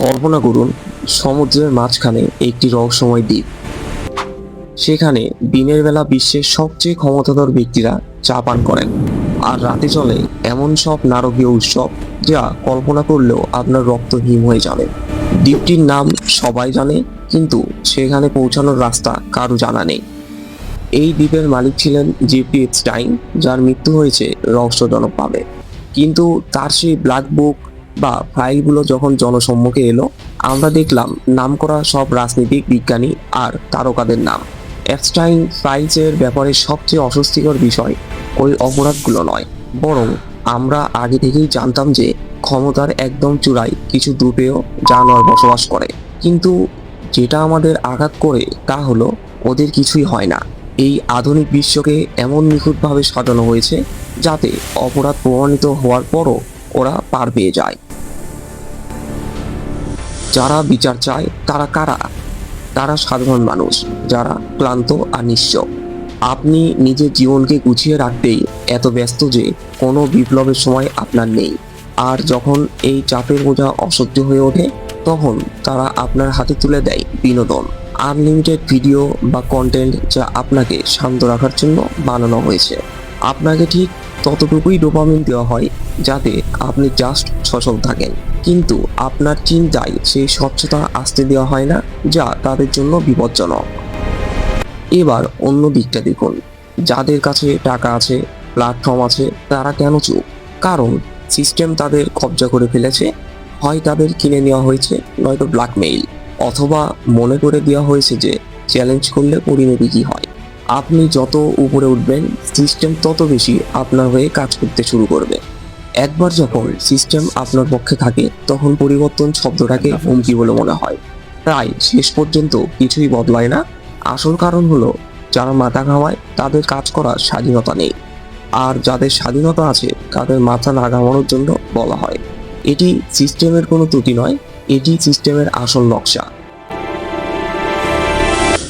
কল্পনা করুন সমুদ্রের মাঝখানে একটি রহস্যময় দ্বীপ। সেখানে দিনের বেলা বিশ্বের সবচেয়ে ক্ষমতাধর ব্যক্তিরা চা পান করেন, আর রাতে চলে এমন সব নারকীয় উৎসব যা কল্পনা করলেও আপনার রক্ত হিম হয়ে যাবে। দ্বীপটির নাম সবাই জানে, কিন্তু সেখানে পৌঁছানোর রাস্তা কারো জানা নেই। এই দ্বীপের মালিক ছিলেন জেফ্রি এপস্টাইন, যার মৃত্যু হয়েছে রহস্যজনকভাবে। কিন্তু তার সেই ব্ল্যাক বুক বা ফাইলগুলো যখন জনসম্মুখে এলো, আমরা দেখলাম নামকরা সব রাজনীতিক, বিজ্ঞানী আর তারকাদের নাম। এপস্টাইন ফাইলসের ব্যাপারে সবচেয়ে অস্বস্তিকর বিষয় ওই অপরাধগুলো নয়, বরং আমরা আগে থেকেই জানতাম যে ক্ষমতার একদম চূড়ায় কিছু দুপেয় জানোয়ার বসবাস করে। কিন্তু যেটা আমাদের আঘাত করে তা হলো ওদের কিছুই হয় না। এই আধুনিক বিশ্বকে এমন নিখুঁতভাবে সাজানো হয়েছে যাতে অপরাধ প্রমাণিত হওয়ার পরও ওরা পার পেয়ে যায়। যারা বিচার চায় তারা কারা? তারা সাধারণ মানুষ, যারা ক্লান্ত আর নিঃস্ব। আপনি নিজের জীবনকে গুছিয়ে রাখতেই এত ব্যস্ত যে কোনো বিপ্লবের সময় আপনার নেই। আর যখন এই চাপের বোঝা অসহ্য হয়ে ওঠে, তখন তারা আপনার হাতে তুলে দেয় বিনোদন, আনলিমিটেড ভিডিও বা কন্টেন্ট যা আপনাকে শান্ত রাখার জন্য বানানো হয়েছে। আপনাকে ঠিক ততটুকুই ডোপামিন দেওয়া হয় যাতে আপনি জাস্ট সচল থাকেন, কিন্তু আপনার চিন্তায় সেই স্বচ্ছতা আসতে দেওয়া হয় না, যা তাদের জন্য বিপজ্জনক। এবার অন্য দিকটা দেখুন। যাদের কাছে টাকা আছে, প্ল্যাটফর্ম আছে, তারা কেন চুপ? কারণ সিস্টেম তাদের কবজা করে ফেলেছে। হয় তাদের কিনে নেওয়া হয়েছে, নয়তো ব্ল্যাকমেইল, অথবা মনে করে দেওয়া হয়েছে যে চ্যালেঞ্জ করলে পরিণতি কী হয়। আপনি যত উপরে উঠবেন, সিস্টেম তত বেশি আপনার হয়ে কাজ করতে শুরু করবে। একবার যখন সিস্টেম আপনার পক্ষে থাকে, তখন পরিবর্তন শব্দটাকে হুমকি বলে মনে হয়। প্রায় শেষ পর্যন্ত কিছুই বদলায় না। আসল কারণ হলো, যারা মাথা ঘামায় তাদের কাজ করার স্বাধীনতা নেই, আর যাদের স্বাধীনতা আছে তাদের মাথা না ঘামানোর জন্য বলা হয়। এটি সিস্টেমের কোনো ত্রুটি নয়, এটি সিস্টেমের আসল নকশা।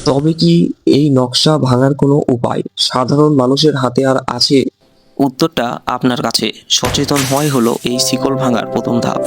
তবে কি এই নকশা ভাঙার কোনো উপায় সাধারণ মানুষের হাতে আর আছে? উত্তরটা আপনার কাছে। সচেতন হওয়াই হলো এই শিকল ভাঙার প্রথম ধাপ।